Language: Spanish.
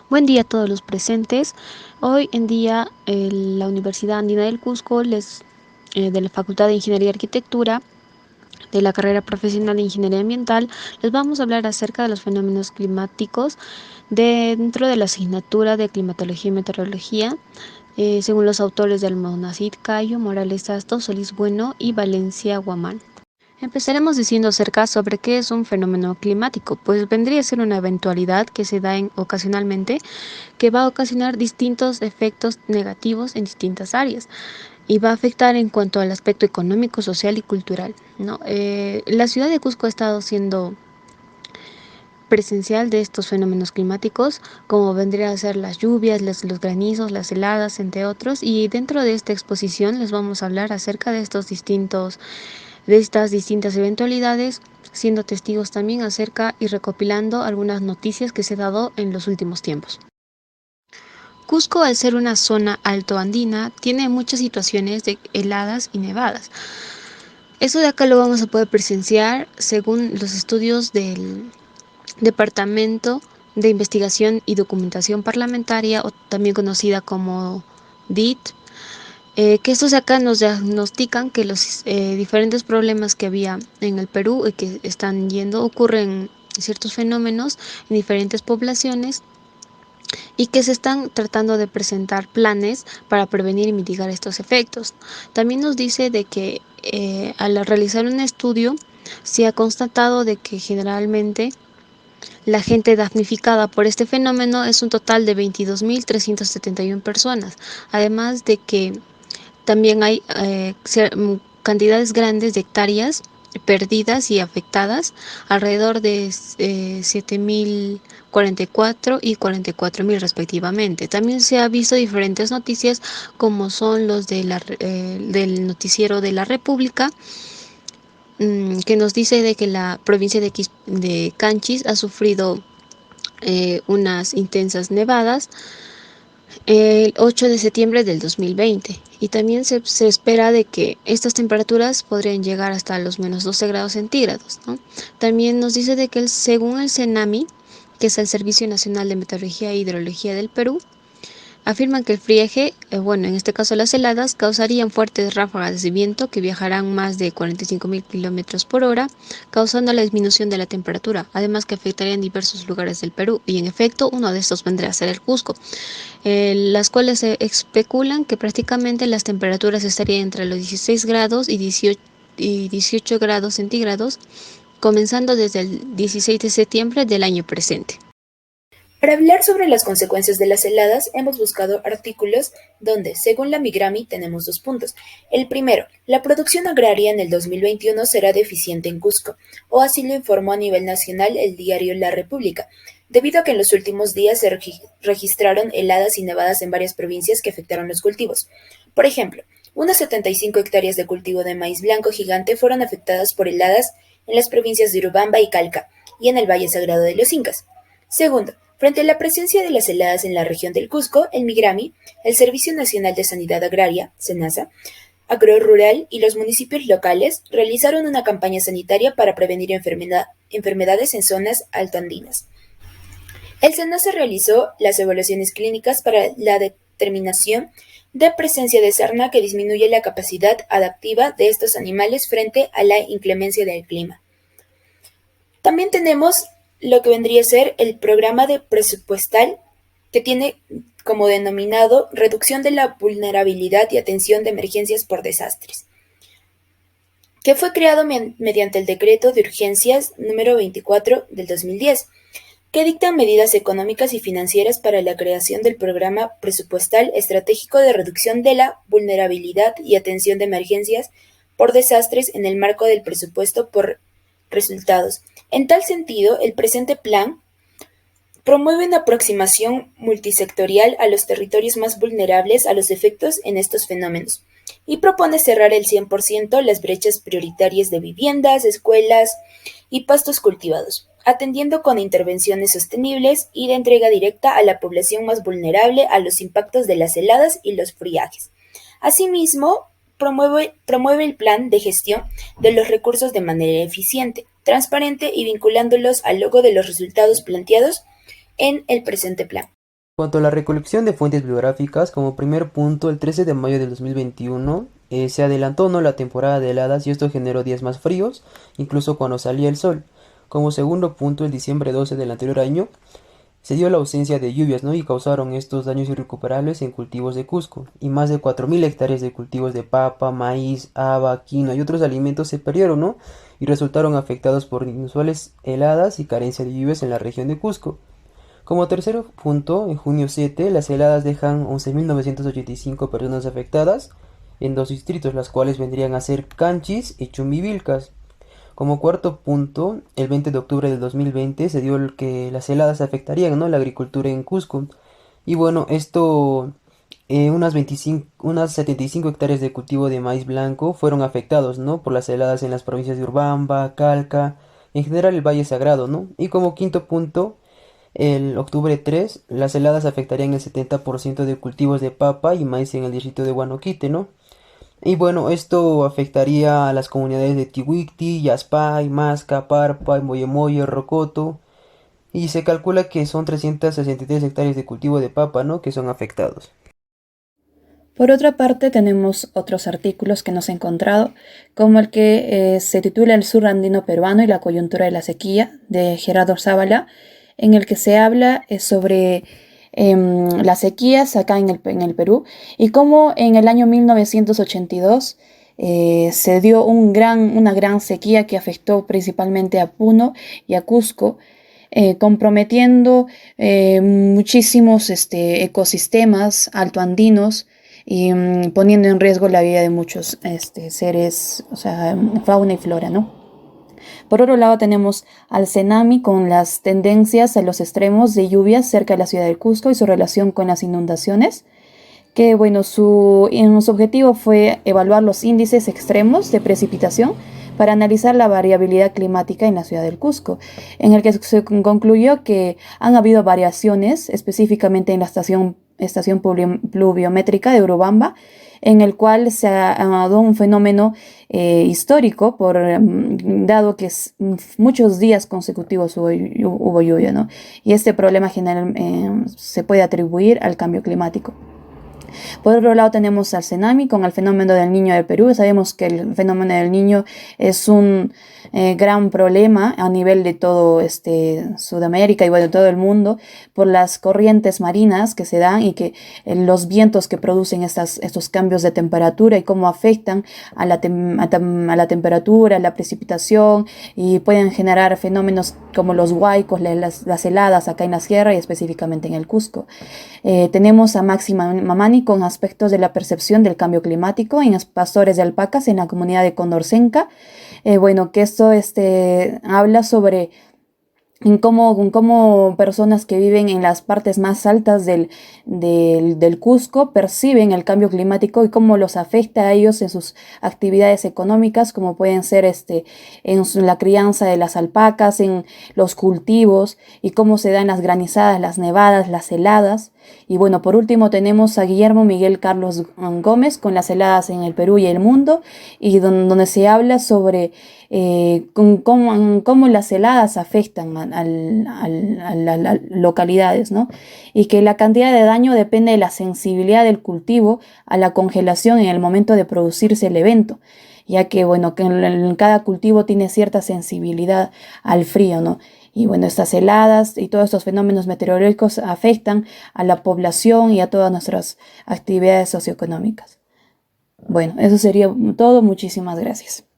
Buen día a todos los presentes. Hoy en día la Universidad Andina del Cusco, de la Facultad de Ingeniería y Arquitectura, de la carrera profesional de Ingeniería Ambiental, les vamos a hablar acerca de los fenómenos climáticos dentro de la asignatura de Climatología y Meteorología, según los autores de Almonacid Cayo, Morales Astos, Solís Bueno y Valencia Guamán. Empezaremos diciendo acerca sobre qué es un fenómeno climático, pues vendría a ser una eventualidad que se da ocasionalmente, que va a ocasionar distintos efectos negativos en distintas áreas y va a afectar en cuanto al aspecto económico, social y cultural, ¿no? La ciudad de Cusco ha estado siendo presencial de estos fenómenos climáticos, como vendría a ser las lluvias, los granizos, las heladas, entre otros, y dentro de esta exposición les vamos a hablar acerca de estas distintas eventualidades, siendo testigos también acerca y recopilando algunas noticias que se han dado en los últimos tiempos. Cusco, al ser una zona altoandina, tiene muchas situaciones de heladas y nevadas. Eso de acá lo vamos a poder presenciar según los estudios del Departamento de Investigación y Documentación Parlamentaria, o también conocida como DIT, que estos de acá nos diagnostican que los diferentes problemas que había en el Perú y que están yendo, ocurren ciertos fenómenos en diferentes poblaciones y que se están tratando de presentar planes para prevenir y mitigar estos efectos. También nos dice de que al realizar un estudio se ha constatado de que generalmente la gente damnificada por este fenómeno es un total de 22.371 personas, además de que también hay cantidades grandes de hectáreas perdidas y afectadas, alrededor de 7.044 y 44.000 respectivamente. También se ha visto diferentes noticias como son los del noticiero de la República, que nos dice de que la provincia de Canchis ha sufrido unas intensas nevadas el 8 de septiembre del 2020, y también se espera de que estas temperaturas podrían llegar hasta los menos 12 grados centígrados, ¿no? También nos dice de que según el CENAMI, que es el Servicio Nacional de Meteorología e Hidrología del Perú, afirman que el friaje, bueno, en este caso las heladas, causarían fuertes ráfagas de viento que viajarán más de 45.000 kilómetros por hora, causando la disminución de la temperatura, además que afectarían diversos lugares del Perú, y en efecto uno de estos vendría a ser el Cusco, las cuales se especulan que prácticamente las temperaturas estarían entre los 16 grados y 18 grados centígrados, comenzando desde el 16 de septiembre del año presente. Para hablar sobre las consecuencias de las heladas, hemos buscado artículos donde, según la Migrami, tenemos dos puntos. El primero, la producción agraria en el 2021 será deficiente en Cusco, o así lo informó a nivel nacional el diario La República, debido a que en los últimos días se registraron heladas y nevadas en varias provincias que afectaron los cultivos. Por ejemplo, unas 75 hectáreas de cultivo de maíz blanco gigante fueron afectadas por heladas en las provincias de Urubamba y Calca, y en el Valle Sagrado de los Incas. Segundo, frente a la presencia de las heladas en la región del Cusco, el Migrami, el Servicio Nacional de Sanidad Agraria, SENASA, Agrorural y los municipios locales realizaron una campaña sanitaria para prevenir enfermedades en zonas altoandinas. El SENASA realizó las evaluaciones clínicas para la determinación de presencia de sarna que disminuye la capacidad adaptiva de estos animales frente a la inclemencia del clima. También tenemos lo que vendría a ser el programa de presupuestal, que tiene como denominado reducción de la vulnerabilidad y atención de emergencias por desastres, que fue creado mediante el decreto de urgencias número 24 del 2010, que dicta medidas económicas y financieras para la creación del programa presupuestal estratégico de reducción de la vulnerabilidad y atención de emergencias por desastres en el marco del presupuesto por resultados. En tal sentido, el presente plan promueve una aproximación multisectorial a los territorios más vulnerables a los efectos en estos fenómenos y propone cerrar el 100% las brechas prioritarias de viviendas, escuelas y pastos cultivados, atendiendo con intervenciones sostenibles y de entrega directa a la población más vulnerable a los impactos de las heladas y los friajes. Asimismo, promueve el plan de gestión de los recursos de manera eficiente, transparente y vinculándolos al logro de los resultados planteados en el presente plan. Cuanto a la recolección de fuentes bibliográficas, como primer punto, el 13 de mayo del 2021 se adelantó no la temporada de heladas y esto generó días más fríos, incluso cuando salía el sol. Como segundo punto, el diciembre 12 del anterior año se dio la ausencia de lluvias, ¿no? Y causaron estos daños irrecuperables en cultivos de Cusco. Y más de 4.000 hectáreas de cultivos de papa, maíz, haba, quinoa y otros alimentos se perdieron, ¿no? Y resultaron afectados por inusuales heladas y carencia de lluvias en la región de Cusco. Como tercer punto, en junio 7, las heladas dejan 11.985 personas afectadas en dos distritos, las cuales vendrían a ser Canchis y Chumbivilcas. Como cuarto punto, el 20 de octubre del 2020 se dio el que las heladas afectarían, ¿no?, la agricultura en Cusco. Y bueno, esto, unas 75 hectáreas de cultivo de maíz blanco fueron afectados, ¿no?, por las heladas en las provincias de Urubamba, Calca, en general el Valle Sagrado, ¿no? Y como quinto punto, el octubre 3, las heladas afectarían el 70% de cultivos de papa y maíz en el distrito de Guanoquite, ¿no? Y bueno, esto afectaría a las comunidades de Tihuicti, Yaspay, Masca, Parpa, Moyemoye, Rocoto. Y se calcula que son 363 hectáreas de cultivo de papa, ¿no?, que son afectados. Por otra parte, tenemos otros artículos que nos he encontrado, como el que se titula El sur andino peruano y la coyuntura de la sequía, de Gerardo Zavala, en el que se habla sobre las sequías acá en el Perú y cómo en el año 1982 se dio una gran sequía que afectó principalmente a Puno y a Cusco, comprometiendo muchísimos ecosistemas altoandinos y poniendo en riesgo la vida de muchos seres, o sea, fauna y flora, ¿no? Por otro lado tenemos al Cenami con las tendencias a los extremos de lluvias cerca de la ciudad de Cusco y su relación con las inundaciones, que bueno, su objetivo fue evaluar los índices extremos de precipitación para analizar la variabilidad climática en la ciudad del Cusco, en el que se concluyó que han habido variaciones específicamente en la estación pluviométrica de Urubamba, en el cual se ha dado un fenómeno histórico, dado que muchos días consecutivos hubo lluvia, ¿no? Y este problema general se puede atribuir al cambio climático. Por otro lado tenemos al Cenami con el fenómeno del Niño de Perú. Sabemos que el fenómeno del Niño es un gran problema a nivel de todo Sudamérica y bueno, de todo el mundo por las corrientes marinas que se dan y que los vientos que producen estos cambios de temperatura y cómo afectan a la temperatura, a la precipitación y pueden generar fenómenos como los huaicos, las heladas acá en la sierra y específicamente en el Cusco. Tenemos a Máxima Mamani con aspectos de la percepción del cambio climático en pastores de alpacas en la comunidad de Condorcenca. Bueno, que esto habla sobre cómo personas que viven en las partes más altas del Cusco perciben el cambio climático y cómo los afecta a ellos en sus actividades económicas, como pueden ser en la crianza de las alpacas, en los cultivos y cómo se dan las granizadas, las nevadas, las heladas. Y bueno, por último tenemos a Guillermo Miguel Carlos Gómez con las heladas en el Perú y el mundo, y donde se habla sobre cómo las heladas afectan a las localidades, ¿no? Y que la cantidad de daño depende de la sensibilidad del cultivo a la congelación en el momento de producirse el evento, ya que, bueno, que en cada cultivo tiene cierta sensibilidad al frío, ¿no? Y bueno, estas heladas y todos estos fenómenos meteorológicos afectan a la población y a todas nuestras actividades socioeconómicas. Bueno, eso sería todo. Muchísimas gracias.